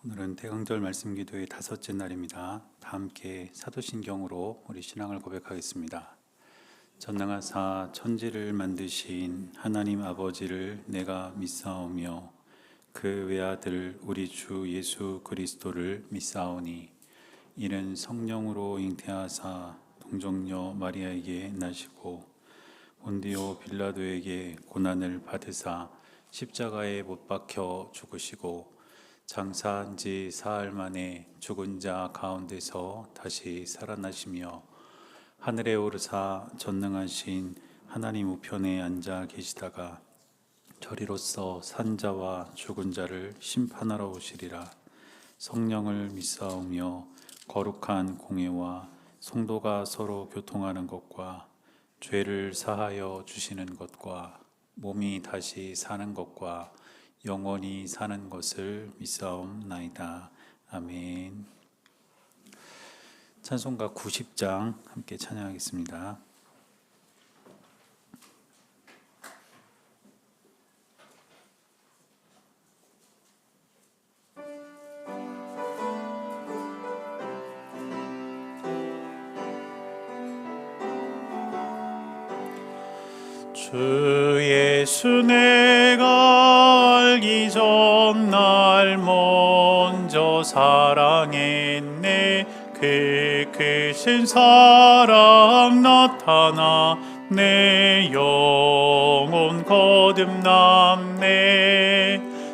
오늘은 대강절 말씀기도의 다섯째 날입니다. 다 함께 사도신경으로 우리 신앙을 고백하겠습니다. 전능하사 천지를 만드신 하나님 아버지를 내가 믿사오며 그 외아들 우리 주 예수 그리스도를 믿사오니 이는 성령으로 잉태하사 동정녀 마리아에게 나시고 본디오 빌라도에게 고난을 받으사 십자가에 못 박혀 죽으시고 장사한 지 사흘 만에 죽은 자 가운데서 다시 살아나시며 하늘에 오르사 전능하신 하나님 우편에 앉아 계시다가 저리로서 산 자와 죽은 자를 심판하러 오시리라. 성령을 믿사오며 거룩한 공회와 성도가 서로 교통하는 것과 죄를 사하여 주시는 것과 몸이 다시 사는 것과 영원히 사는 것을 믿사옵나이다. 아멘. 찬송가 90장 함께 찬양하겠습니다. 주 예수 내가 알기 전 날 먼저 사랑했네. 그 크신 사랑 나타나 내 영혼 거듭났네.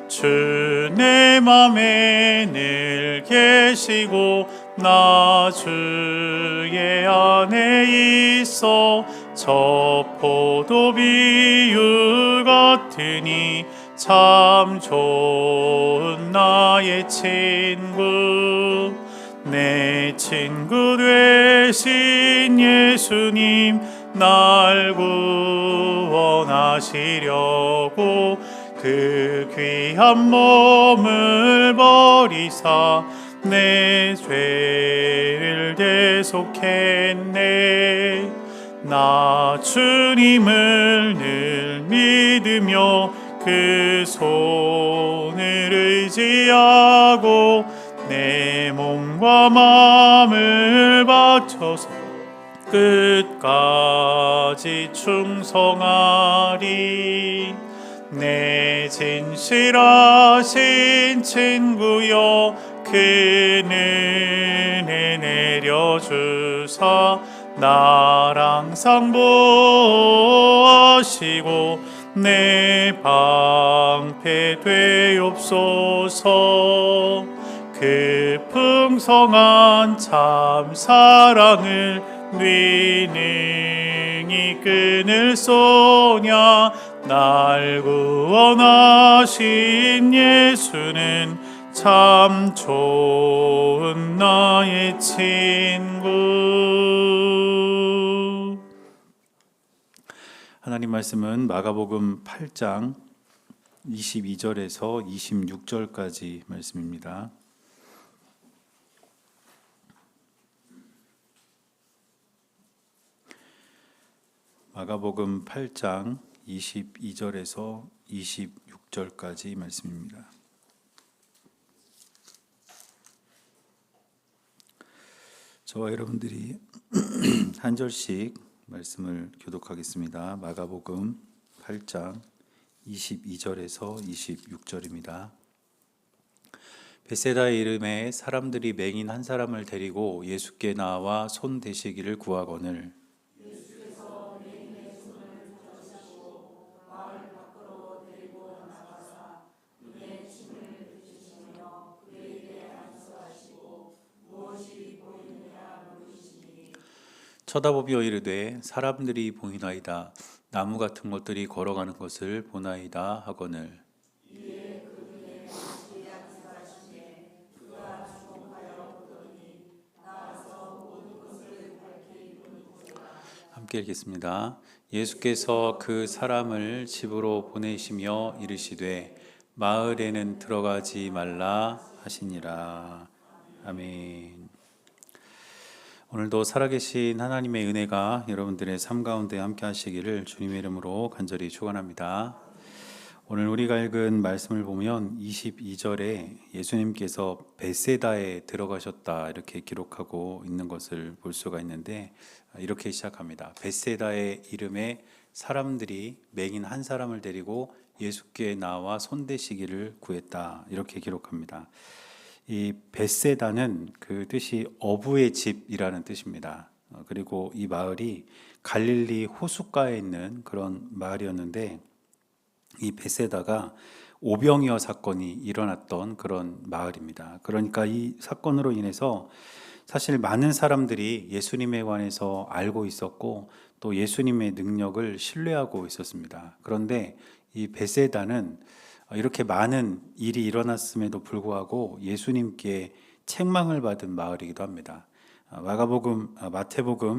주 내 맘에 늘 계시고 나 주의 안에 있어 저 포도 비유 같으니 참 좋은 나의 친구. 내 친구 되신 예수님 날 구원하시려고 그 귀한 몸을 버리사 내 죄를 대속했네. 나 주님을 늘 믿으며 그 손을 의지하고 내 몸과 마음을 바쳐서 끝까지 충성하리. 내 진실하신 친구여 그 은혜 내려주사 나랑 상보하시고 내 방패 되옵소서. 그 풍성한 참 사랑을 네 능히 끊을 소냐. 날 구원하신 예수는 참 좋은 나의 친구. 하나님 말씀은 마가복음 8장 22절에서 26절까지 말씀입니다. 마가복음 8장 22절에서 26절까지 말씀입니다. 저와 여러분들이 한 절씩 말씀을 교독하겠습니다. 마가복음 8장 22절에서 26절입니다. 벳세다의 이름에 사람들이 맹인 한 사람을 데리고 예수께 나와 손 대시기를 구하거늘 쳐다보며 이르되 사람들이 보이나이다. 나무 같은 것들이 걸어가는 것을 보나이다 하거늘 함께 읽겠습니다. 예수께서 그 사람을 집으로 보내시며 이르시되 마을에는 들어가지 말라 하시니라. 아멘. 오늘도 살아계신 하나님의 은혜가 여러분들의 삶 가운데 함께 하시기를 주님의 이름으로 간절히 축원합니다. 오늘 우리가 읽은 말씀을 보면 22절에 예수님께서 벳세다에 들어가셨다 이렇게 기록하고 있는 것을 볼 수가 있는데, 이렇게 시작합니다. 벳세다의 이름에 사람들이 맹인 한 사람을 데리고 예수께 나와 손대시기를 구했다 이렇게 기록합니다. 이 벳세다는 그 뜻이 어부의 집이라는 뜻입니다. 그리고 이 마을이 갈릴리 호숫가에 있는 그런 마을이었는데, 이 벳세다가 오병이어 사건이 일어났던 그런 마을입니다. 그러니까 이 사건으로 인해서 사실 많은 사람들이 예수님에 관해서 알고 있었고 또 예수님의 능력을 신뢰하고 있었습니다. 그런데 이 벳세다는 이렇게 많은 일이 일어났음에도 불구하고 예수님께 책망을 받은 마을이기도 합니다. 마태복음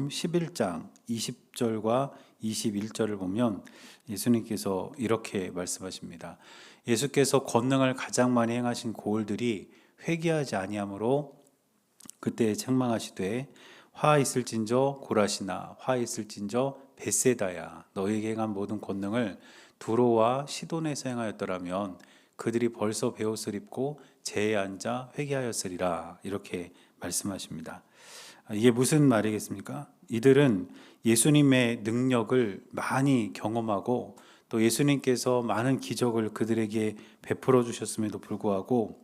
11장 20절과 21절을 보면 예수님께서 이렇게 말씀하십니다. 예수께서 권능을 가장 많이 행하신 고을들이 회개하지 아니하므로 그때 책망하시되 화 있을진저 고라시나 화 있을진저 벳세다야 너희에게 행한 모든 권능을 두로와 시돈에서 행하였더라면 그들이 벌써 베옷을 입고 제에 앉아 회개하였으리라 이렇게 말씀하십니다. 이게 무슨 말이겠습니까? 이들은 예수님의 능력을 많이 경험하고 또 예수님께서 많은 기적을 그들에게 베풀어 주셨음에도 불구하고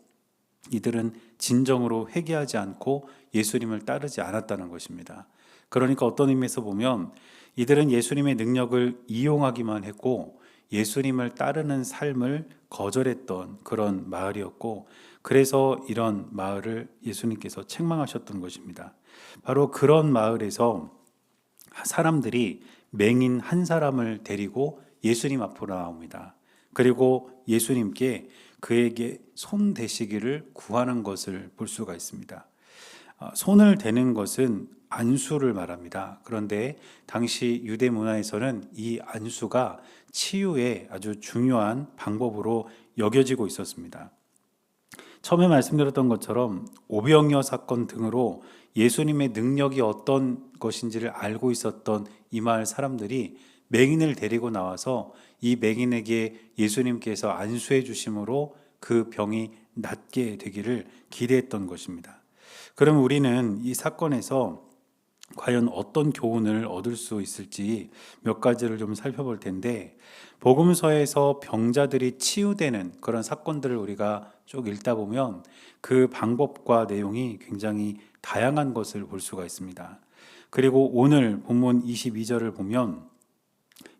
이들은 진정으로 회개하지 않고 예수님을 따르지 않았다는 것입니다. 그러니까 어떤 의미에서 보면 이들은 예수님의 능력을 이용하기만 했고 예수님을 따르는 삶을 거절했던 그런 마을이었고, 그래서 이런 마을을 예수님께서 책망하셨던 것입니다. 바로 그런 마을에서 사람들이 맹인 한 사람을 데리고 예수님 앞으로 나옵니다. 그리고 예수님께 그에게 손 대시기를 구하는 것을 볼 수가 있습니다. 손을 대는 것은 안수를 말합니다. 그런데 당시 유대 문화에서는 이 안수가 치유의 아주 중요한 방법으로 여겨지고 있었습니다. 처음에 말씀드렸던 것처럼 오병이어 사건 등으로 예수님의 능력이 어떤 것인지를 알고 있었던 이 마을 사람들이 맹인을 데리고 나와서 이 맹인에게 예수님께서 안수해 주심으로 그 병이 낫게 되기를 기대했던 것입니다. 그럼 우리는 이 사건에서 과연 어떤 교훈을 얻을 수 있을지 몇 가지를 좀 살펴볼 텐데, 복음서에서 병자들이 치유되는 그런 사건들을 우리가 쭉 읽다 보면 그 방법과 내용이 굉장히 다양한 것을 볼 수가 있습니다. 그리고 오늘 본문 22절을 보면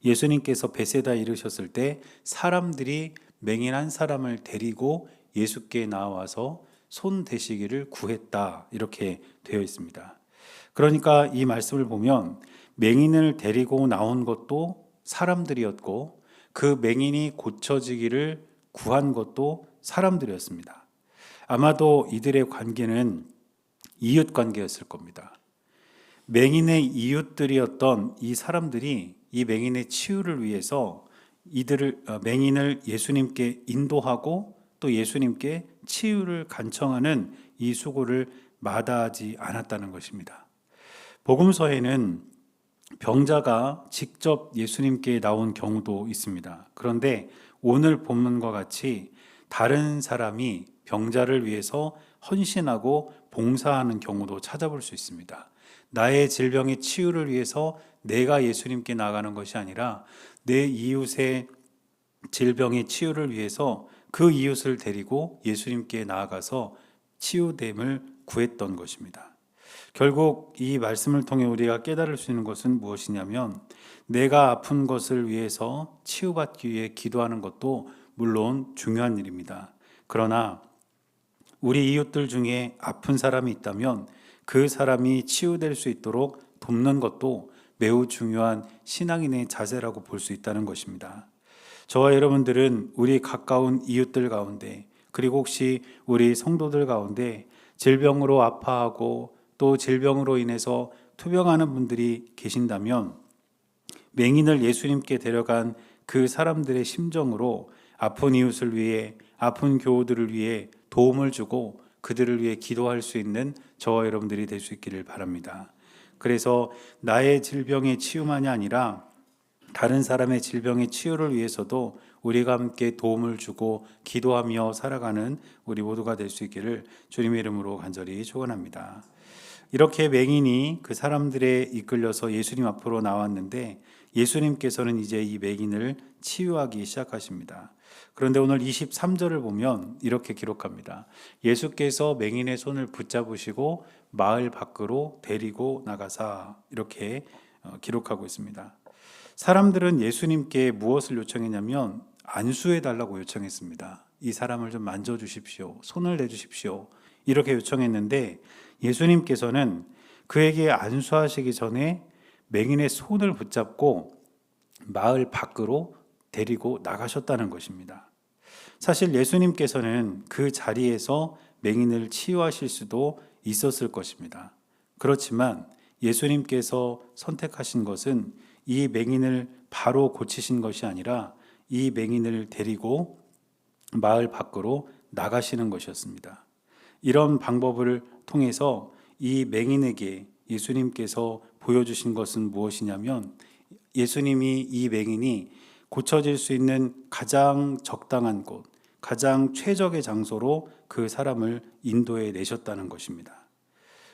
예수님께서 벳세다에 이르셨을 때 사람들이 맹인 한 사람을 데리고 예수께 나와서 손 대시기를 구했다 이렇게 되어 있습니다. 그러니까 이 말씀을 보면 맹인을 데리고 나온 것도 사람들이었고 그 맹인이 고쳐지기를 구한 것도 사람들이었습니다. 아마도 이들의 관계는 이웃 관계였을 겁니다. 맹인의 이웃들이었던 이 사람들이 이 맹인의 치유를 위해서 맹인을 예수님께 인도하고 또 예수님께 치유를 간청하는 이 수고를 마다하지 않았다는 것입니다. 복음서에는 병자가 직접 예수님께 나온 경우도 있습니다. 그런데 오늘 본문과 같이 다른 사람이 병자를 위해서 헌신하고 봉사하는 경우도 찾아볼 수 있습니다. 나의 질병의 치유를 위해서 내가 예수님께 나가는 것이 아니라 내 이웃의 질병의 치유를 위해서 그 이웃을 데리고 예수님께 나아가서 치유됨을 구했던 것입니다. 결국 이 말씀을 통해 우리가 깨달을 수 있는 것은 무엇이냐면, 내가 아픈 것을 위해서 치유받기 위해 기도하는 것도 물론 중요한 일입니다. 그러나 우리 이웃들 중에 아픈 사람이 있다면 그 사람이 치유될 수 있도록 돕는 것도 매우 중요한 신앙인의 자세라고 볼 수 있다는 것입니다. 저와 여러분들은 우리 가까운 이웃들 가운데, 그리고 혹시 우리 성도들 가운데 질병으로 아파하고 또 질병으로 인해서 투병하는 분들이 계신다면 맹인을 예수님께 데려간 그 사람들의 심정으로 아픈 이웃을 위해, 아픈 교우들을 위해 도움을 주고 그들을 위해 기도할 수 있는 저와 여러분들이 될 수 있기를 바랍니다. 그래서 나의 질병의 치유만이 아니라 다른 사람의 질병의 치유를 위해서도 우리가 함께 도움을 주고 기도하며 살아가는 우리 모두가 될 수 있기를 주님의 이름으로 간절히 축원합니다. 이렇게 맹인이 그 사람들에 이끌려서 예수님 앞으로 나왔는데 예수님께서는 이제 이 맹인을 치유하기 시작하십니다. 그런데 오늘 23절을 보면 이렇게 기록합니다. 예수께서 맹인의 손을 붙잡으시고 마을 밖으로 데리고 나가사, 이렇게 기록하고 있습니다. 사람들은 예수님께 무엇을 요청했냐면 안수해 달라고 요청했습니다. 이 사람을 좀 만져주십시오. 손을 내주십시오. 이렇게 요청했는데 예수님께서는 그에게 안수하시기 전에 맹인의 손을 붙잡고 마을 밖으로 데리고 나가셨다는 것입니다. 사실 예수님께서는 그 자리에서 맹인을 치유하실 수도 있었을 것입니다. 그렇지만 예수님께서 선택하신 것은 이 맹인을 바로 고치신 것이 아니라 이 맹인을 데리고 마을 밖으로 나가시는 것이었습니다. 이런 방법을 통해서 이 맹인에게 예수님께서 보여주신 것은 무엇이냐면 예수님이 이 맹인이 고쳐질 수 있는 가장 적당한 곳, 가장 최적의 장소로 그 사람을 인도해 내셨다는 것입니다.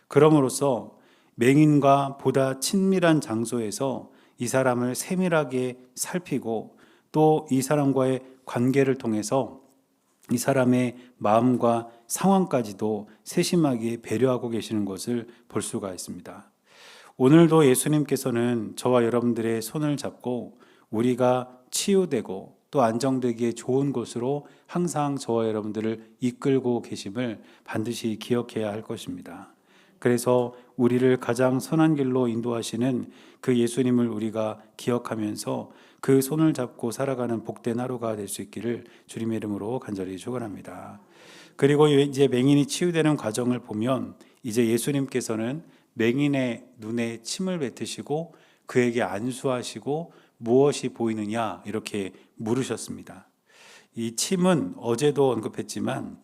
그럼으로써 맹인과 보다 친밀한 장소에서 이 사람을 세밀하게 살피고 또 이 사람과의 관계를 통해서 이 사람의 마음과 상황까지도 세심하게 배려하고 계시는 것을 볼 수가 있습니다. 오늘도 예수님께서는 저와 여러분들의 손을 잡고 우리가 치유되고 또 안정되기에 좋은 곳으로 항상 저와 여러분들을 이끌고 계심을 반드시 기억해야 할 것입니다. 그래서 우리를 가장 선한 길로 인도하시는 그 예수님을 우리가 기억하면서 그 손을 잡고 살아가는 복된 하루가 될 수 있기를 주님의 이름으로 간절히 축원합니다. 그리고 이제 맹인이 치유되는 과정을 보면 이제 예수님께서는 맹인의 눈에 침을 뱉으시고 그에게 안수하시고 무엇이 보이느냐 이렇게 물으셨습니다. 이 침은 어제도 언급했지만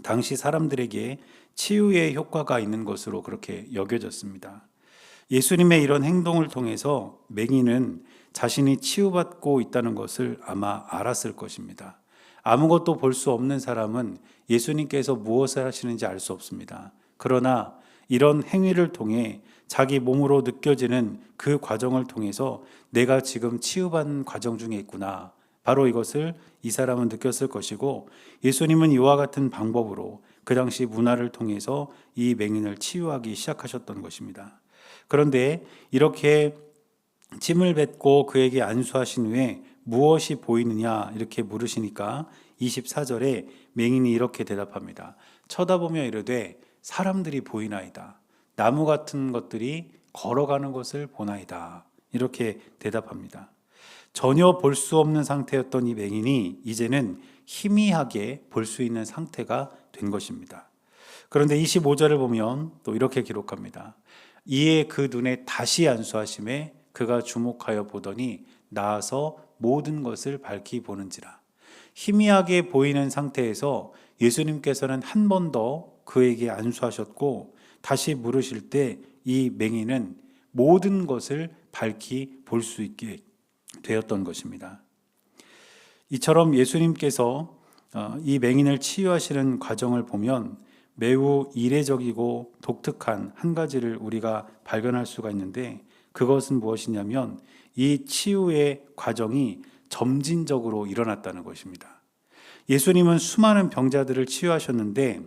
당시 사람들에게 치유의 효과가 있는 것으로 그렇게 여겨졌습니다. 예수님의 이런 행동을 통해서 맹인은 자신이 치유받고 있다는 것을 아마 알았을 것입니다. 아무것도 볼 수 없는 사람은 예수님께서 무엇을 하시는지 알 수 없습니다. 그러나 이런 행위를 통해 자기 몸으로 느껴지는 그 과정을 통해서 내가 지금 치유받는 과정 중에 있구나. 바로 이것을 이 사람은 느꼈을 것이고 예수님은 이와 같은 방법으로 그 당시 문화를 통해서 이 맹인을 치유하기 시작하셨던 것입니다. 그런데 이렇게 침을 뱉고 그에게 안수하신 후에 무엇이 보이느냐 이렇게 물으시니까 24절에 맹인이 이렇게 대답합니다. 쳐다보며 이르되 사람들이 보이나이다. 나무 같은 것들이 걸어가는 것을 보나이다. 이렇게 대답합니다. 전혀 볼 수 없는 상태였던 이 맹인이 이제는 희미하게 볼 수 있는 상태가 된 것입니다. 그런데 25절을 보면 또 이렇게 기록합니다. 이에 그 눈에 다시 안수하심에 그가 주목하여 보더니 나아서 모든 것을 밝히 보는지라. 희미하게 보이는 상태에서 예수님께서는 한 번 더 그에게 안수하셨고 다시 물으실 때 이 맹인은 모든 것을 밝히 볼 수 있게 되었던 것입니다. 이처럼 예수님께서 이 맹인을 치유하시는 과정을 보면 매우 이례적이고 독특한 한 가지를 우리가 발견할 수가 있는데 그것은 무엇이냐면 이 치유의 과정이 점진적으로 일어났다는 것입니다. 예수님은 수많은 병자들을 치유하셨는데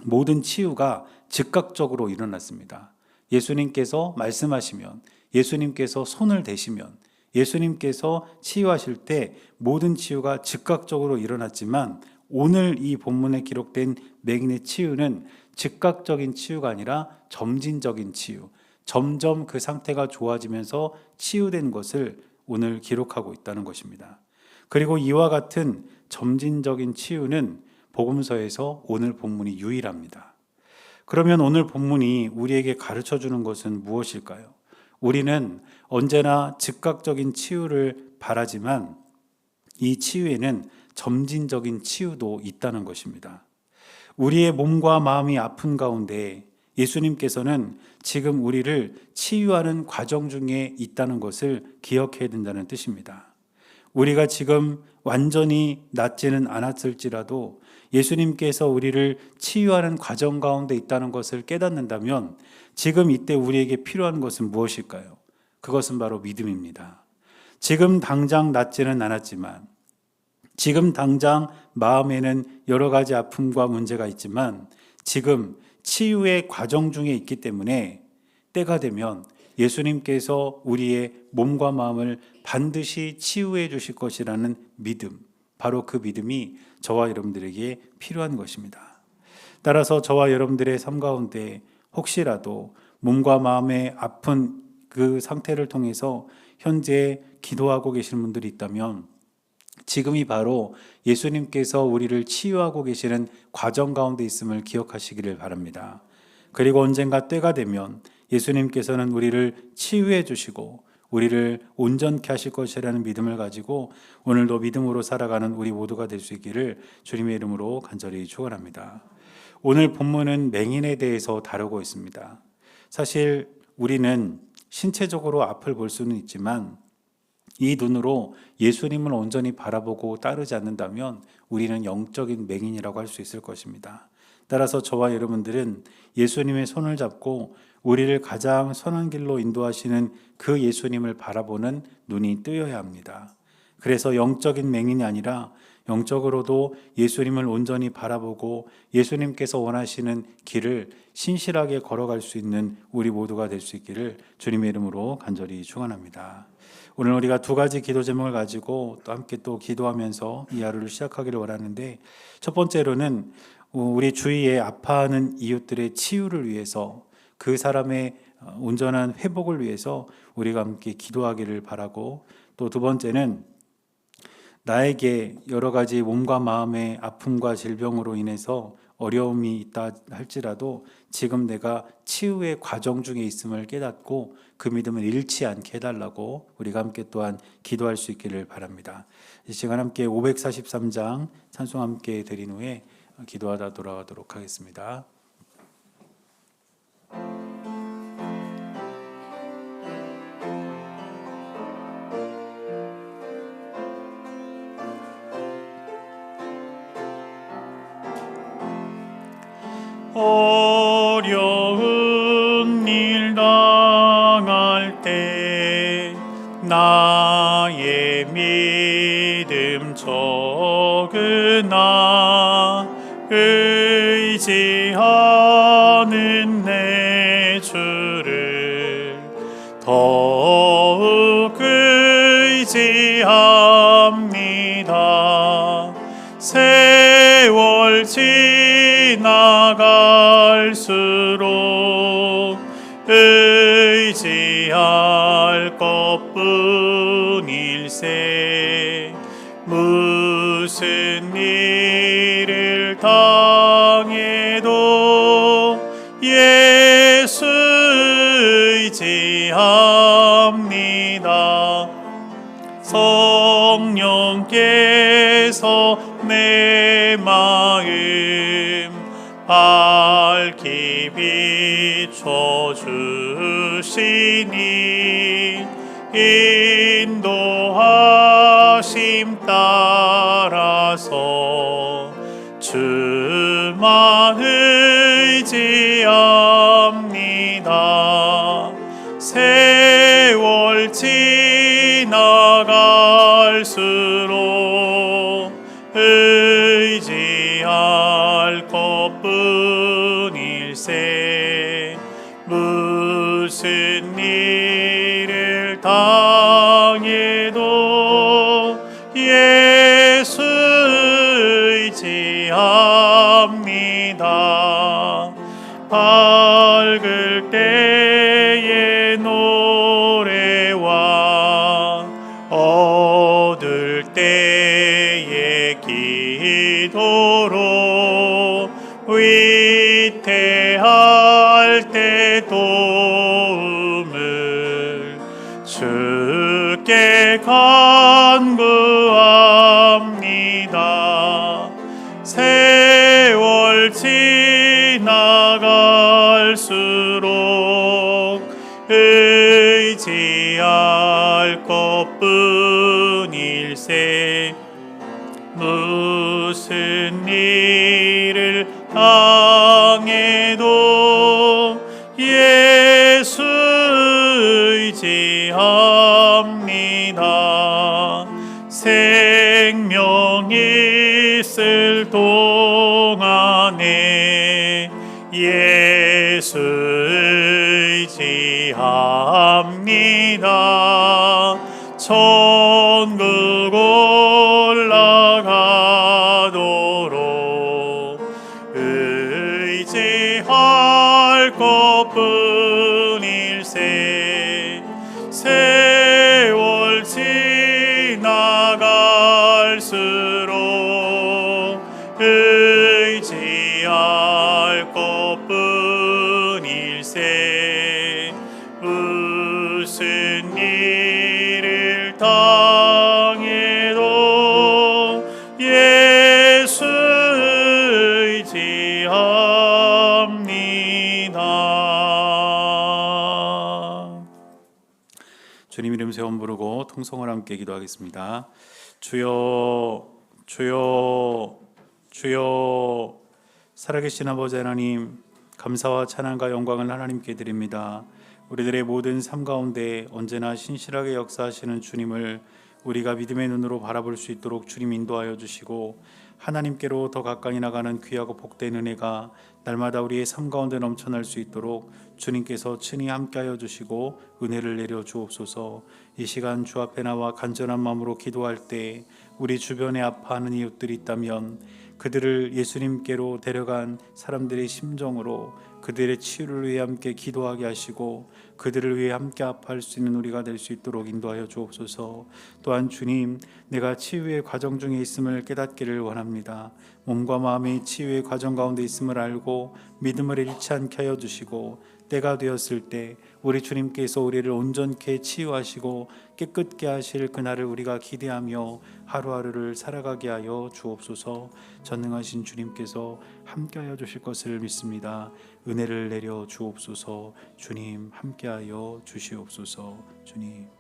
모든 치유가 즉각적으로 일어났습니다. 예수님께서 말씀하시면, 예수님께서 손을 대시면, 예수님께서 치유하실 때 모든 치유가 즉각적으로 일어났지만 오늘 이 본문에 기록된 맹인의 치유는 즉각적인 치유가 아니라 점진적인 치유, 점점 그 상태가 좋아지면서 치유된 것을 오늘 기록하고 있다는 것입니다. 그리고 이와 같은 점진적인 치유는 복음서에서 오늘 본문이 유일합니다. 그러면 오늘 본문이 우리에게 가르쳐주는 것은 무엇일까요? 우리는 언제나 즉각적인 치유를 바라지만 이 치유에는 점진적인 치유도 있다는 것입니다. 우리의 몸과 마음이 아픈 가운데 예수님께서는 지금 우리를 치유하는 과정 중에 있다는 것을 기억해야 된다는 뜻입니다. 우리가 지금 완전히 낫지는 않았을지라도 예수님께서 우리를 치유하는 과정 가운데 있다는 것을 깨닫는다면 지금 이때 우리에게 필요한 것은 무엇일까요? 그것은 바로 믿음입니다. 지금 당장 낫지는 않았지만, 지금 당장 마음에는 여러 가지 아픔과 문제가 있지만 지금 치유의 과정 중에 있기 때문에 때가 되면 예수님께서 우리의 몸과 마음을 반드시 치유해 주실 것이라는 믿음, 바로 그 믿음이 저와 여러분들에게 필요한 것입니다. 따라서 저와 여러분들의 삶 가운데 혹시라도 몸과 마음의 아픈 그 상태를 통해서 현재 기도하고 계시는 분들이 있다면 지금이 바로 예수님께서 우리를 치유하고 계시는 과정 가운데 있음을 기억하시기를 바랍니다. 그리고 언젠가 때가 되면 예수님께서는 우리를 치유해 주시고 우리를 온전케 하실 것이라는 믿음을 가지고 오늘도 믿음으로 살아가는 우리 모두가 될 수 있기를 주님의 이름으로 간절히 축원합니다. 오늘 본문은 맹인에 대해서 다루고 있습니다. 사실 우리는 신체적으로 앞을 볼 수는 있지만 이 눈으로 예수님을 온전히 바라보고 따르지 않는다면 우리는 영적인 맹인이라고 할 수 있을 것입니다. 따라서 저와 여러분들은 예수님의 손을 잡고 우리를 가장 선한 길로 인도하시는 그 예수님을 바라보는 눈이 뜨여야 합니다. 그래서 영적인 맹인이 아니라 영적으로도 예수님을 온전히 바라보고 예수님께서 원하시는 길을 신실하게 걸어갈 수 있는 우리 모두가 될 수 있기를 주님의 이름으로 간절히 축원합니다. 오늘 우리가 두 가지 기도 제목을 가지고 또 함께 또 기도하면서 이 하루를 시작하기를 원하는데, 첫 번째로는 우리 주위에 아파하는 이웃들의 치유를 위해서, 그 사람의 온전한 회복을 위해서 우리가 함께 기도하기를 바라고, 또 두 번째는 나에게 여러 가지 몸과 마음의 아픔과 질병으로 인해서 어려움이 있다 할지라도 지금 내가 치유의 과정 중에 있음을 깨닫고 그 믿음을 잃지 않게 해달라고 우리가 함께 또한 기도할 수 있기를 바랍니다. 이 시간 함께 543장 찬송 함께 드린 후에 기도하다 돌아가도록 하겠습니다. 어려운 일 당할 때 나의 믿음 적으나 의지하는 내 주를 더욱 의지합니다. 세월 지나갈수록 의지할 것뿐일세. 무슨 일을 당해도 예수 의지합니다. 성령께서 내 마음 밝히 비춰주시니 인도하심 따라서 주만 의지합니다. 세월 지나갈수록 의지할 것뿐일세. 무슨 일을 당해도 예수 의지합니다. 밝을 때의 노래와 어두울 때의 기도로 위태할 때 도움을 주께 간구합니다. 세월 지나갈수록 것뿐일세. 무슨 일을 당해도 예수 의지합니다. 생명 있을 동안에 예수 의지합니다. 천국 올라가도록 의지할 것뿐일세. 세월 지나갈수록 의지할 것뿐일세. 무슨 일을 당해도 예수 의지합니다. 주님 이름 세원 부르고 통성을 함께 기도하겠습니다. 주여, 주여, 주여. 살아계신 아버지 하나님, 감사와 찬양과 영광을 하나님께 드립니다. 우리들의 모든 삶 가운데 언제나 신실하게 역사하시는 주님을 우리가 믿음의 눈으로 바라볼 수 있도록 주님 인도하여 주시고, 하나님께로 더 가까이 나가는 귀하고 복된 은혜가 날마다 우리의 삶 가운데 넘쳐날 수 있도록 주님께서 친히 함께하여 주시고 은혜를 내려 주옵소서. 이 시간 주 앞에 나와 간절한 마음으로 기도할 때 우리 주변에 아파하는 이웃들이 있다면 그들을 예수님께로 데려간 사람들의 심정으로 그들의 치유를 위해 함께 기도하게 하시고 그들을 위해 함께 아파할 수 있는 우리가 될 수 있도록 인도하여 주옵소서. 또한 주님, 내가 치유의 과정 중에 있음을 깨닫기를 원합니다. 몸과 마음이 치유의 과정 가운데 있음을 알고 믿음을 잃지 않게 하여 주시고, 때가 되었을 때 우리 주님께서 우리를 온전케 치유하시고 깨끗게 하실 그날을 우리가 기대하며 하루하루를 살아가게 하여 주옵소서. 전능하신 주님께서 함께하여 주실 것을 믿습니다. 은혜를 내려 주옵소서. 주님 함께하여 주시옵소서. 주님.